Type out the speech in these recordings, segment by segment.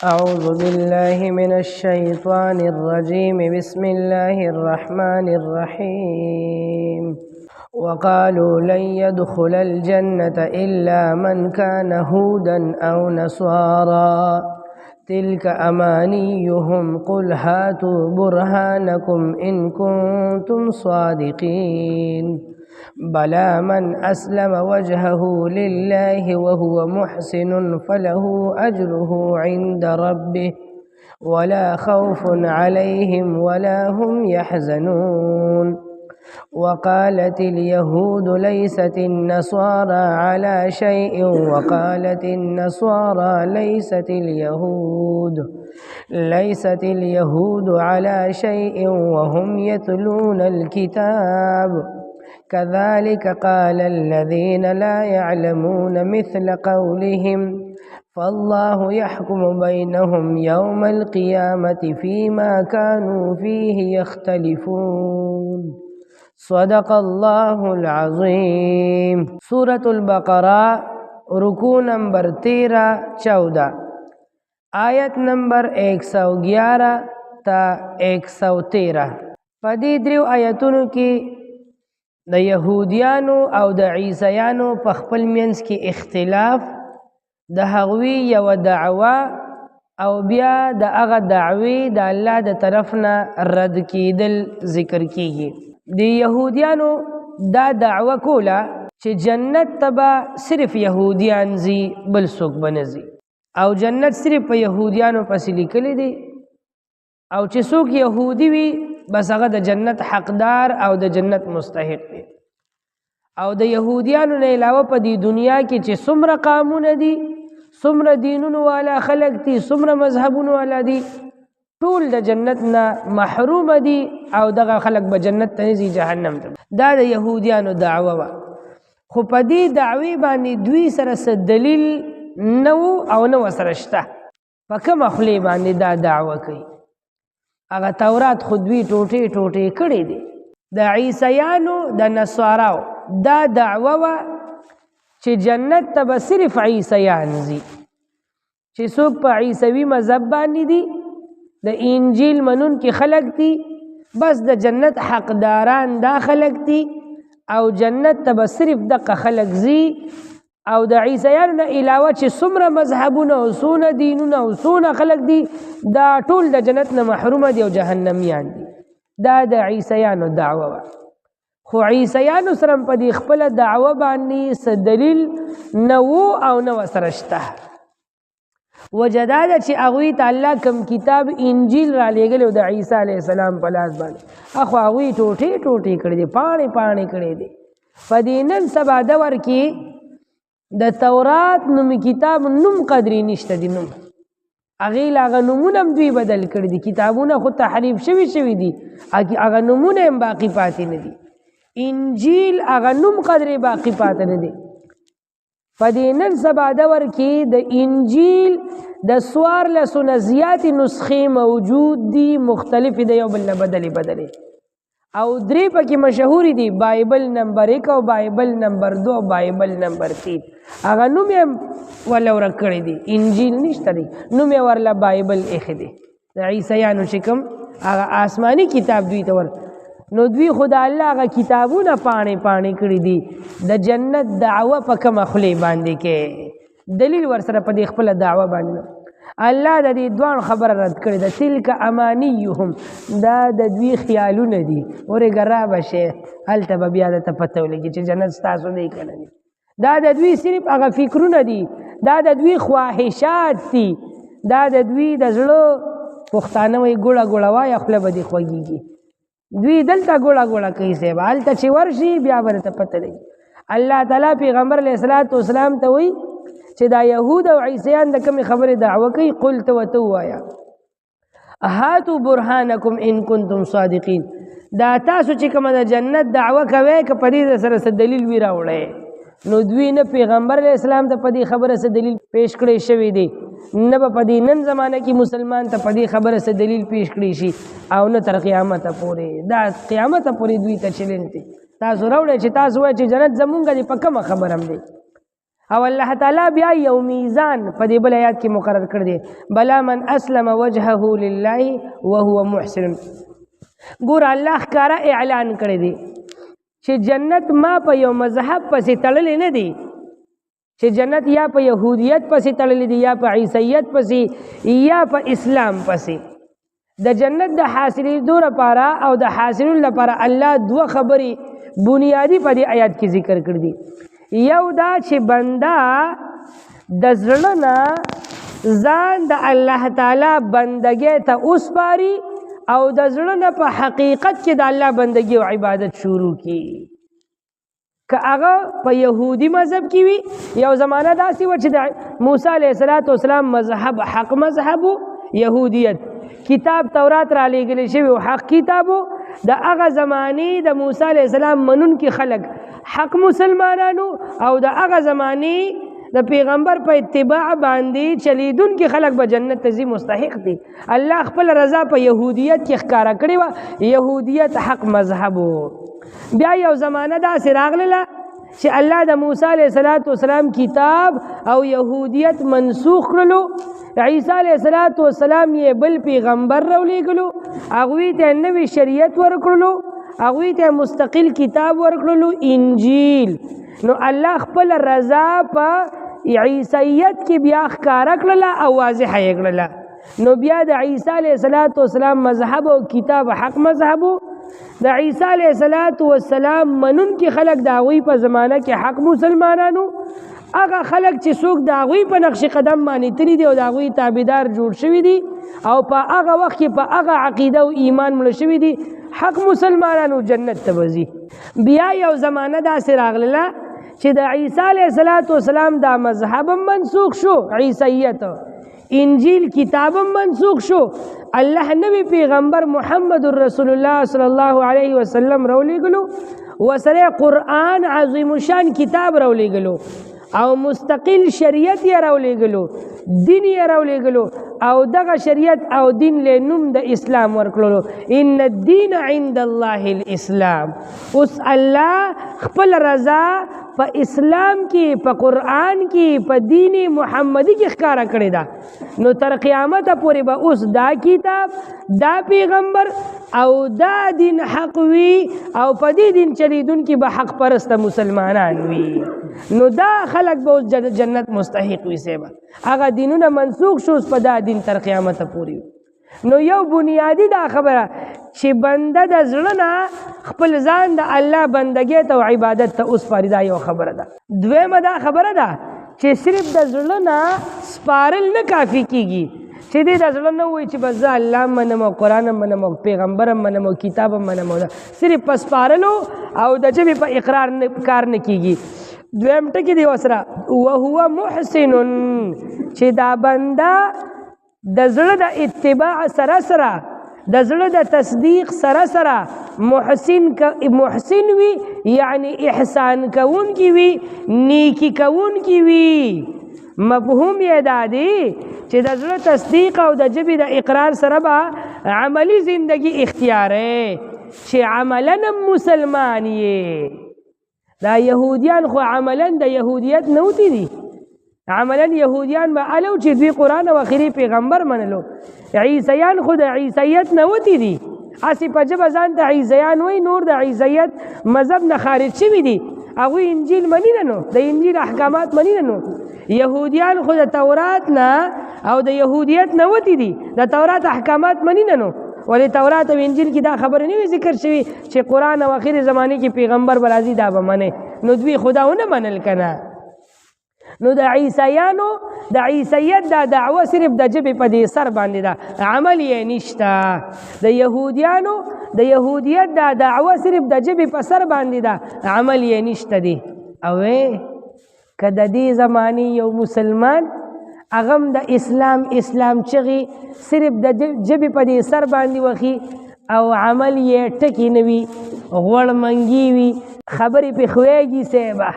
أعوذ بالله من الشيطان الرجيم بسم الله الرحمن الرحيم وقالوا لن يدخل الجنة إلا من كان هودا أو نصارى تلك أمانيهم قل هاتوا برهانكم إن كنتم صادقين بلى من أسلم وجهه لله وهو محسن فله أجره عند ربه ولا خوف عليهم ولا هم يحزنون وقالت اليهود ليست النصارى على شيء وقالت النصارى ليست اليهود على شيء وهم يتلون الكتاب كذلك قال الذين لا يعلمون مثل قولهم فالله يحكم بينهم يوم القيامة فيما كانوا فيه يختلفون صدق الله العظيم سورة البقرہ رکوع نمبر 13-14 آیت نمبر 111 تا 113 پدې دریو آیتونو کې د یهودیانو او د عیسیانو په خپل منځ کې اختلاف د هغوی یو دعوه او بیا د هغه دعوی د الله د طرف نه رد کېدل ذکر کیږي د یهودیانو دا دعوه کوله چې جنت ته به صرف یهودیان ځي بل څوک به نه ځي او جنت صرف په یهودیانو پسې لیکلی دی او چې څوک یهودي وي بس هغه د جنت حقدار او د جنت مستحق دی او د یهودیانو نه علاوه په دې دنیا کې چې څومره قامونه دي څومره دینونو والا خلق دي څومره مذهبونو والا دي ټول د جنت نه محروم دي او دغه خلق به جنت ته نه ځي جهنم ته دا د یهودیانو دعوه وه خو په دې دعوې باندې دوی سره څه دلیل نه او نه ورسره شته په کومه خولې باندې دا دعوه کوي هغه تورات خو دوی ټوټې ټوټې کړي دي د عیسیانو د نصاراو دا دعوه وه چې جنت ته به صرف عیسیان ځي چې څوک په عیسوي مذهب باندې دي د انجیل منونکي خلک دي بس د جنت حقداران دا خلک دي او جنت ته به صرف دغه خلک ځي او د عیسیانو نه علاوه چې څومره مذهبونه او څونه دینونه او څونه خلک دي دا ټول د جنت نه محرومه دي او جهنمیان دي دا د عیسیانو دعوه وه خو عیسیانو سره په دې خپله دعوه باندې څه دلیل نه او نه ورسره شته وجه دا ده چې هغوی ته الله کوم کتاب انجیل را لېږلی د عیسی علیه السلام په لاس باندې خو هغوی ټوټې ټوټې کړي دي پاڼې پاڼې کړي دي په دې نن سبا دور کې د تورات نومي کتاب نوم قدرې نشته دي نوم هغې له هغه نومونه هم دوی بدل کړي دي کتابونه خو تحریف شوي دي هغه نومونه هم باقي پاتې نه دي انجیل هغه نوم قدرې باقي پاتې نه دي په دې نن سبا دور کې د انجیل د 1400 نه زیاتې نسخې موجود دي مختلفې د یو بل نه بدلې او درې پکې مشهورې دي بایبل نمبر 1 او بایبل نمبر 2 او بایبل نمبر 3 هغه نوم یې ورله ورک کړی دی انجیل نشته دی نوم یې ورله بایبل ایښی دی د عیسیانو چې کوم هغه آسماني کتاب دوی ته ور نو دوی خو د الله هغه کتابونه پاڼې پاڼې کړي دي د جنت دعوه په کومه خولې باندې کې دلیل ورسره په دې خپله دعوه باندې الله د دې دوان خبره رد کړې ده تلک امانیهم دا د دوی خیالونه دي ورېږه رابشې هلته به بیا درته پته ولګي چې جنت ستاسو دی که نه دی دا د دوی صرف هغه فکرونه دي دا د دوی خواهشات دي دا د دوی د زړه پښتانه وایي ګوړه ګوړه وایه خوله به دې خوږېږي دوی دلته ګوړه ګوړه کوي صاحب هلته چې ورشي بیا به درته پته لګي الله تعالی پیغمبر علیه السلام ته وایي چې دا یهود او عیسیان د کومې خبرې دعوه کوي قل ته ورته ووایه هاتوا برهانکم ان کنتم صادقین دا تاسو چې کومه د جنت دعوه کوئ که په دې سره څه دلیل وي راوړئ نو دوی نه پیغمبر علیه السلام ته په دې خبره څه دلیل پیش کړی شوی دی نه به په دې نن زمانه کې مسلمان ته په دې خبره څه دلیل پیش کړی شي او نه تر قیامته پورې دا قیامته پورې دوی ته چلنج دی تاسو راوړئ چې تاسو وایئ چې جنت زمونږ دی په کومه خبره هم دی او الله تعالی بیا یو میزان په دې بل آیات کې مقرر کړ دی بلا من اسلم وجهه لله وهو محسن ګور الله ښکارا اعلان کړی دی چې جنت ما په یو مذهب پسې تړلې نه دی چې جنت یا په يهودیت پسې تړلې دی یا په عیسیت پسې یا په اسلام پسې د جنت د حاصلېدو لپاره او د حاصلولو لپاره الله دوه خبرې بنیادی په دې آیات کې ذکر کړ دي یو دا چې بنده د زړه نه ځان د الله تعالی بندګۍ ته وسپاري او د زړه نه په حقیقت کې د الله بندګي او عبادت شروع کی که هغه په يهودي مذهب کې وي یو زمانہ داسې و چې د موسی علیه السلام مذهب حق مذهب يهودیت کتاب تورات را لېږل شوی او حق کتابو د هغه زمانې د موسی علیه السلام منونکي خلک حق مسلمانانو او د هغه زمانې د پیغمبر په اتباع باندې چلیدونکي خلک به جنت ته ځي مستحق دي الله خپل رضا په يهودیت کې ښکارا کړې وه يهودیت حق مذهب بیا یو زمانه داسې راغله چې الله د موسی علیه السلام کتاب او يهودیت منسوخ کړلو عیسی علیه السلام یې بل پیغمبر راولېږلو هغوی ته نوی شریعت ورکړلو هغوی ته مستقل کتاب ورکړلو انجیل نو الله خپل رضا په عیسیت کې بیا ښکاره کړله او واضحه یې کړله نو بیا د عیسی علیه السلام مذهب او کتاب حق مذهب د عیسی علیه السلام منونکي خلک د هغوی په زمانه کې حق مسلمانانو هغه خلک چې څوک د هغوی په نقش قدم باندې تللي دي او د هغوی تابعدار جوړ شوي دي او په هغه وخت کې په هغه عقیده او ایمان مړه شوي دي حق مسلمانانو جنت ته به ځي بیا یو زمانه داسې راغله چې د عیسی علیه السلام دا مذهب منسوخ شو عیسیت انجیل کتاب منسوخ شو الله نبی پیغمبر محمد رسول الله صلی الله علیه وسلم راولېږلو وسره قرآن عظیم الشان کتاب راولېږلو او مستقل شریعت یې راولېږلو دین یې راولېږلو او دغه شریعت او دین له نوم د اسلام ورکړلو ان الدین عند الله الاسلام اوس الله خپل رضا په اسلام کې په قرآن کې په دین محمدي کې ښکارا کړی دا نو تر قیامت پورې به اوس دا کتاب دا پیغمبر او دا دین حق وي او په دې دین چلیدونکي به حق پرست مسلمانان وي نو دا خلک به اوس جنت مستحق وي سیبه هغه دینونه منسوخ شو په دا دین تر قیامت پورې نو یو بنیادی دا خبره چې بنده د زړه نه خپل ځان د الله بندګۍ ته او عبادت ته وسپاري دا یو خبره ده دویمه دا خبره ده چې صرف د زړه نه سپارل نه کافي کیږي چې دې د زړه نه وایي چې بس زه الله منم او قرآن منم او پیغمبر منم او کتاب منم صرف په سپارلو او د ژبې په اقرار کار نه کیږي دویم ټکی دی وسره وهو محسن چې دا بنده د زړه د اتباع سره سره د زړه د تصدیق سره سره محسن وي یعنی احسان کوونکی وي نیکی کوونکی وي مفهوم یې دا دی چې د زړه تصدیق او د ژبې د اقرار سره به عملی زندگی اختیاره چې عملا مسلمان یې دا یهودیان خو عملا د یهودیت نه وتی دي عملا یهودیان به الو چې دوی قرآن او آخري پیغمبر منلو عیسیان خو د عیسیت نه وتی دي اسی په ژبه ځان ته عیسیان وایي نور د عیسیت مذهب نه خارج شوي دي هغوی انجیل مني نه نو د انجیل احکامات مني نه نو یهودیان خو د تورات نه او د یهودیت نه وتی دي د تورات احکامات مني نه نو ولې تورات او انجیل کې دا خبره نه وي ذکر شوي چې قرآن او آخري زمانې کې پیغمبر به راځي دا به منې نو دوی خدا ونه منل که نه نو د عیسیانو د عیسیت دا دعوه صرف د ژبې په دې سر باندې ده عمل یې نشته د یهودیانو د یهودیت دا دعوه صرف د ژبې په سر باندې ده عمل یې نشته دی او که د دې زمانې یو مسلمان هغه د اسلام چغې صرف د ژبې په دې سر باندې وخي او عمل یې ټکي نه وي غوړ منګي وي خبرې پې خویږي صیبه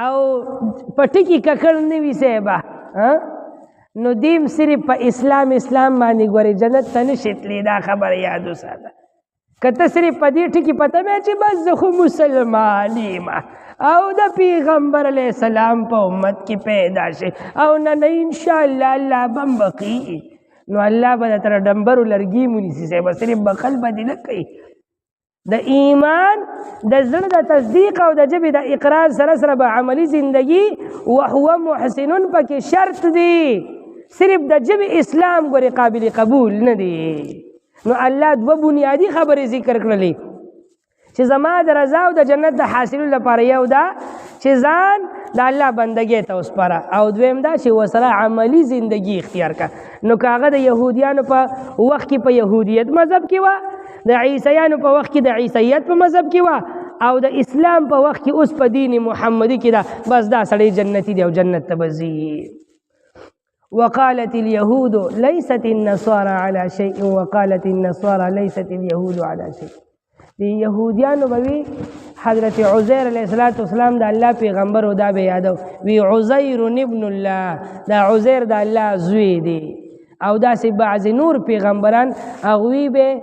او پټکی ککړ نه وي صاحبه نو دیم صرف په اسلام باندې ګورې جنت ته نشي تللی دا خبره یاد وساته که ته صرف په دې ټکي پته مې چې بس زه خو مسلمان یم او د پیغمبر علیہ السلام په امت کې پیدا شي او نه ان شاء الله الله بم بقي نو الله به تر ډمبر لرګي مونږ سي بس صرف بخل بدې نه کوي د ایمان د زړه د تصدیق او د جبه د اقرار سره سره به عملی زندگی او هو محسن پکې شرط دی صرف د جبه اسلام غوړي قابل قبول نه دی نو الله دو بنیادی خبرې ذکر کړلې چې زما د رضا او د جنت د حاصل لپاره یو دا چې ځان د الله بندګۍ ته وسپاره او دویم دا چې وسره عملی زندگی اختیار کا نو کاغه د يهوديانو په وخت کې په يهودیت مذهب کې و د عیسیانو په وخت کې د عیسیت په مذهب کې و او د اسلام په وخت کې اوس په دین محمدي کې دا بس دا سړی جنتی دی او جنت ته بځي وقالت اليهود ليست النصارى على شيء وقالت النصارى ليست اليهود على شيء دی یهودیانو بوي حضرت عزیر علیہ السلام د الله پیغمبر او دا به یادو وی عزیر ابن الله دا عزیر د الله زوی دی او دا سی بعض نور پیغمبران اغوی به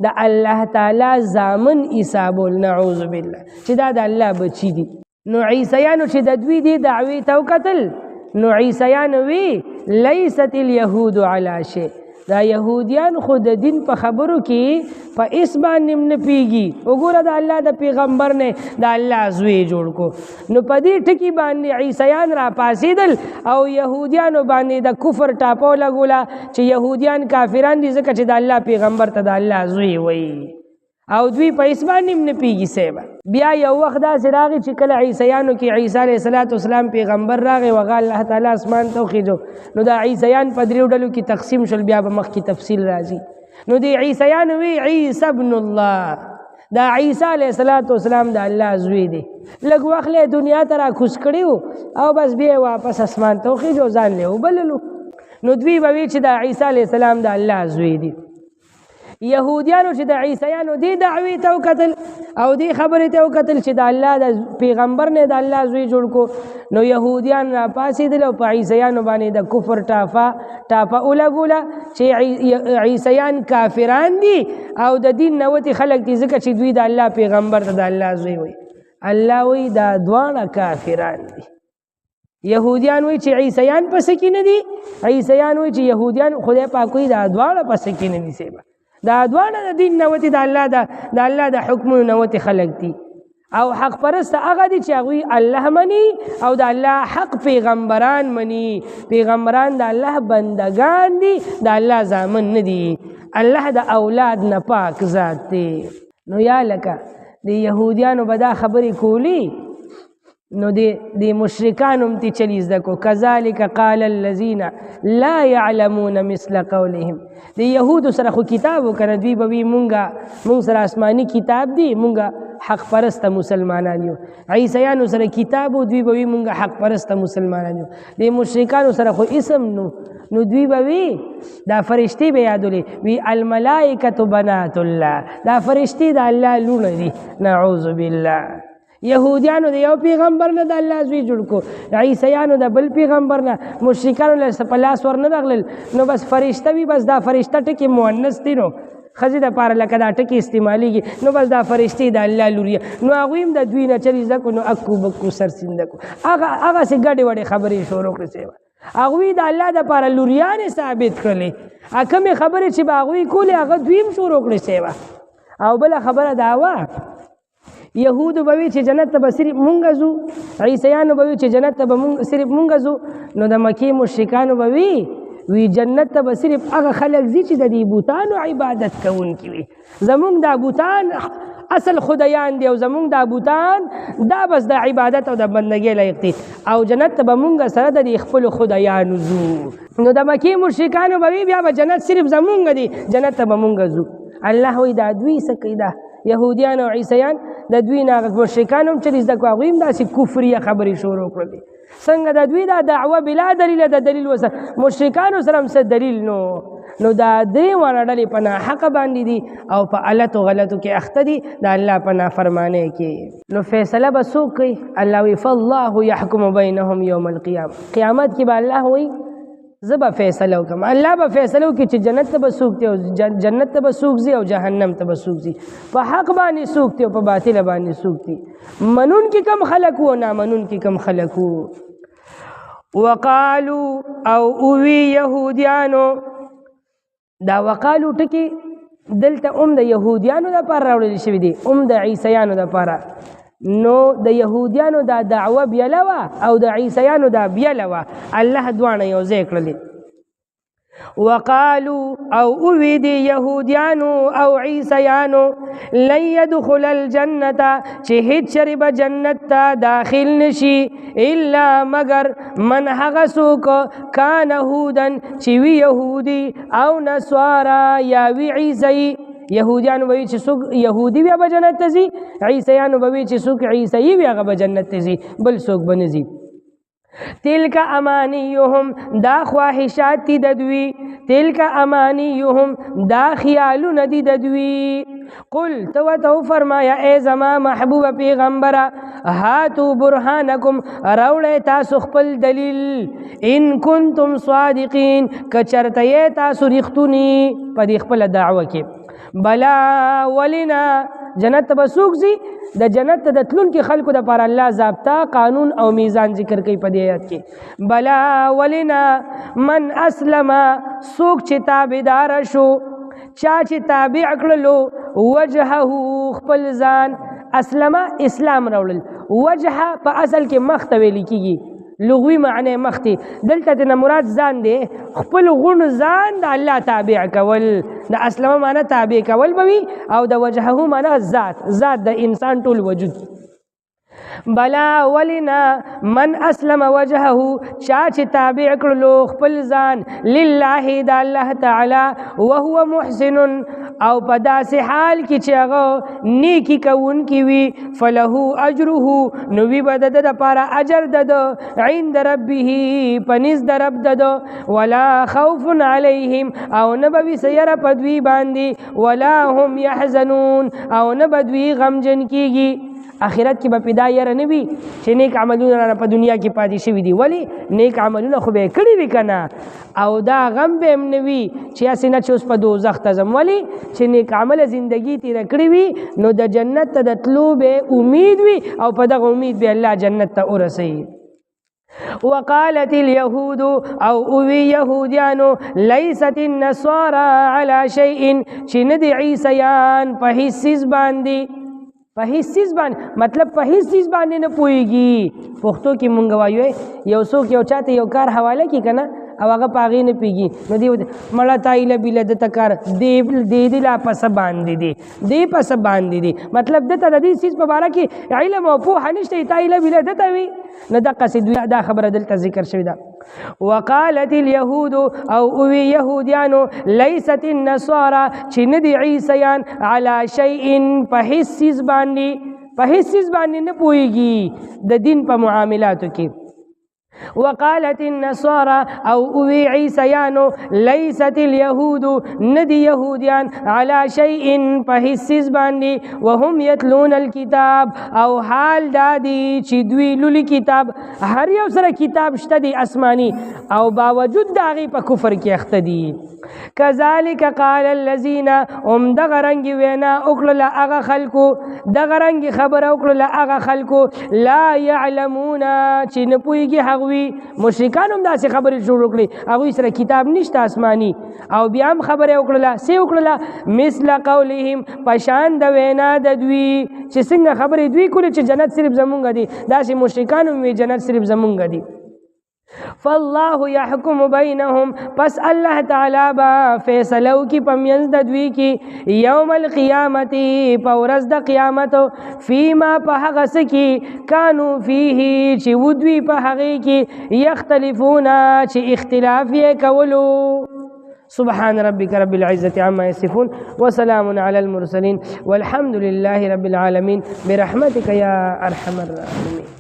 د الله تعالی زامن حسابول نعوذ بالله چې دا د الله بچی دي نو عیسیانو چې د دوی دی دعوی تو قتل نو عیسیانو وی لیست اليهود علی شیء دا یهودیان خود دین په خبرو کې په اسمان نیم نه پیږي وګوره د الله د پیغمبر نه د الله زوی جوړ کو نو په دې ټکی باندې عیسیان را پاسیدل او یهودیانو باندې د کفر ټاپو لګولا چې یهودیان کافران دي ځکه چې د الله پیغمبر ته د الله زوی وایي او دوی په اسمان نیم نه پیږي سیبا بیا یو وخت دا سراغي چې کله عیسیانو کې عیسی علیه السلام پیغمبر راغی وغه الله تعالی اسمان ته خېجو نو دا عیسیان په دریو ډلو کې تقسیم شول بیا به مخ کې تفصیل راځي نو دی عیسیان وی عیسی ابن الله دا عیسی علیه السلام د الله زوی دی لږ وخت له دنیا ته را کوز کړیو او بس بیا واپس اسمان ته خېجو ځان له وبللو نو دوی به وی چې دا عیسی علیه السلام د الله زوی دی یهودیانو چې د عیسیانو دی دعوی ته وکتل او دی خبرې ته وکتل چې د الله د پیغمبر نه د الله زوی جوړ کو نو یهودیان را پاسېدل او په عیسیانو باندې د کفر ټاپه ولګوله چې عیسیان کافران دي او د دین نه وتې خلک دي ځکه چې دوی د الله پیغمبر ته د الله زوی وایي الله وایي دا دواړه کافران دي یهودیان وایي چې عیسیان پسې کې نه دي عیسیان وایي چې یهودیان خدای پاک وایي دا دواړه پسې کې نه دي سیبا دا دواړه د دین نوتی د الله د حکمونو نوتی خلق دي او حق پرست هغه دي چې هغوی الله مني او د الله حق پیغمبران مني پیغمبران د الله بندگان دي د الله زامن نه دي الله د اولاد نه پاک ذات دی نو یا لکه د یهودیانو به دا خبرې کولی نو دی مشرکانو تی چلیز دکو کذالک قال الذین لا يعلمون مثل قولهم دی یهود سره خو کتابو کنه دوی بوی مونږ سره آسمانی کتاب دی مونږ حق پرست مسلمانان یو عیسیانو سره کتابو دوی بوی مونږ حق پرست مسلمانان یو دی مشرکانو سره خو اسم نو دوی بوی دا فرشتي به یادولې وی الملائکه بنات الله دا فرشتي د الله لونه دي نعوذ بالله یهودیانو د یو پیغمبر نه د الله زوی جوړ کو عیسیانو د بل پیغمبر نه مشرکانو له پلاس ور نه راغلل نو بس فرشته وي بس دا فرشته ټکی مؤنث دي نو خزي د پاره لکه دا ټکی استعماليږي نو بس دا فرشتي د الله لوري نو هغه هم د دوی نه چلی ځکو نو اکو بکو سر سیندکو هغه سي ګډي وړي خبرې شروع کړې سیوا هغه د الله د پاره لوریان ثابت کړلې اکه خبرې چې باغوي کولې هغه دوی هم شروع کړې سیوا او بل خبره داوا یهود بوي چې جنت ته صرف مونږ ځو عیسیانو بوي چې جنت ته صرف مونږ ځو نو د مکی مشرکانو بوي وی جنت ته صرف هغه خلک ځي چې د دې بوتانو عبادت کوونکي وي زمونږ د بوتان اصل خدایان دی او زمونږ د بوتان دا بس د عبادت او د بندګۍ لایق دي او جنت ته مونږ سره د خپل خدایانو ځو نو د مکی مشرکانو بوي بیا به جنت صرف زمونږ دی جنت ته مونږ ځو الله وی دا دوی سکیدا یهودیان او عیسیان د دوی نه مشرکانو چې د کوغیم داسې کفریه خبرې شروع کړې څنګه د دوی دا دعوه بلا دلیل د دلیل وسه مشرکانو سره هم دلیل نو دا دې ورډلې په حق باندې دي او په غلط کې اخته دي د الله په نافرمانه کې نو فیصله به څوک کوي الله وی فالله يحكم بينهم يوم القيامه قیامت کې به الله وی زبا فیصله وکم الله به فیصله وکړي چې جنت ته به څوک ځي او جنت ته به څوک ځي او جهنم ته به څوک ځي په حق باندې څوک ځي او په باطل باندې څوک ځي منونکي کم خلک وو نامنونکي کم خلک وو وقالو او اوی یهودیانو دا وقالو ټکی دلته د یهودیانو دپاره راوړل شوي دي د عیسیانو دپاره نو د یهودیانو دا دعوه بیله وه او د عیسیانو دا بیله وه الله دواړه یو ځای کړلې وقالو او اوی دی یهودیانو او عیسیانو لن يدخل الجنة چې هیڅ شرب جنت ته داخل نشي الا مگر من هغه څوک کان هودن چې وي یهودي او نصارا یا وي عیسی یهودیان وی چې څوک یهودي بیا به جنت ته ځي عیسیان وی چې څوک عیسی بیا هغه به جنت ته ځي بل څوک به نه ځي تلک امانیهم دا خواهشات دی ددوی تلک امانیهم دا خیالونه دی ددوی قل تو فرمایا اے زما محبوب پیغمبرا هاتو برهانکم راوړی تاسو خپل دلیل ان کنتم صادقین کچرته تاسو رښتونی په دې خپل دعوه کې بلا ولنا جنت به څوک ځي د جنت د تلونکي خلکو دپاره الله ضابطه قانون او میزان ذکر کوي په دې آیت کې بلا ولنا من اسلم څوک چې تابعدار شو چا چې تابع کړلو وجهه خپل ځان اسلمه اسلام راوړل وجه په اصل کې مخ ته ویل کېږي لغوي معنی مختی دلته د مراد ځان دی خپل غون ځان د الله تابع کول د اسلمه معنی تابع کول بوي او د وجهه معنی ذات د انسان ټول وجود بلا ولنا من اسلم وجهه چا چې تابع کړلو خپل ځان لله د الله تعالی وهو محسن او په داسې حال کې چې هغه نیکی کوونکی وي فله اجره نو وي به د ده دپاره اجر د ده عند ربه په نزد د رب د ده ولا خوف علیهم او نه به وي څه یره په دوی باندې ولا هم یحزنون او نه به دوی غمجن کیږي آخرت کې به پیدا یره نه وي چې نیک عملونه رانه په دنیا کې پاتې شوي دي ولې نیک عملونه خو به یې کړي وي که نه او دا غم به هم نه وي چې هسې نه چې اوس په دوزخ ته ځم ولې چې نیک عمله زندګي تېره کړې وي نو د جنت ته د تلو به امید وي او په دغه امید به الله جنت ته ورسوي وقالت اليهود او اوی یهودیانو لیست النصارى على شيء چې نه دي عیسیان په هیڅ څیز باندې په هیڅ څیز باندې مطلب په هیڅ څیز باندې نه پوهېږي پښتو کې مونږ وایو یو څوک یو چاته یو کار حواله کړي که نه او هغه په هغې نه پوهېږي نو دی مړه تایله بیله دته کار دی لا پسه باندې دی پسه باندې دی مطلب دته د دې څیز په باره کې علم او پوهه نشته تایله بیله دته وي نو دقسې دا خبره دلته ذکر شوې ده وقالت اليهود او اوی یهودیانو لیست النصارى چې نه دي عیسیان على شیء په هیڅ څیز باندې نه پوهېږي د دین په معاملاتو کې وقالت النصارى او اوی عیسیانو لیست اليهود ندی یهودیان على شیء په هیڅ څیز باندې وهم یتلون الکتاب او حال دادی چې دوی لولي کتاب هر یو سره کتاب شته دی آسمانی او باوجود د هغې په کفر کې اخته دي کذالک قال الذین دغه رنګې وینا وکړله هغه خلکو دغه رنګې خبره وکړله هغه خلکو لا یعلمون چې نه پوهېږي هغوی مشرکان هم داسې خبرې شروع کړي هغوی سره کتاب نشته آسماني او بیا هم خبره وکړله څه وکړله مثل قولهم په شان د وینا د دوی چې څنګه خبرې دوی کړي چې جنت صرف زمونږ دی داسې مشرکان هم وي جنت صرف زمونږ دی فالله يحكم بينهم پس الله تعالی با فیصلو کی پمینز د دوی کی یوم القیامت پورز د قیامت فيما په هغه سکی کانو فيه چې ودوی په هغه کی یختلفون چې اختلاف یې کولو سبحان ربك رب العزة عما يصفون وسلام على المرسلين والحمد لله رب العالمين برحمتك يا أرحم الراحمين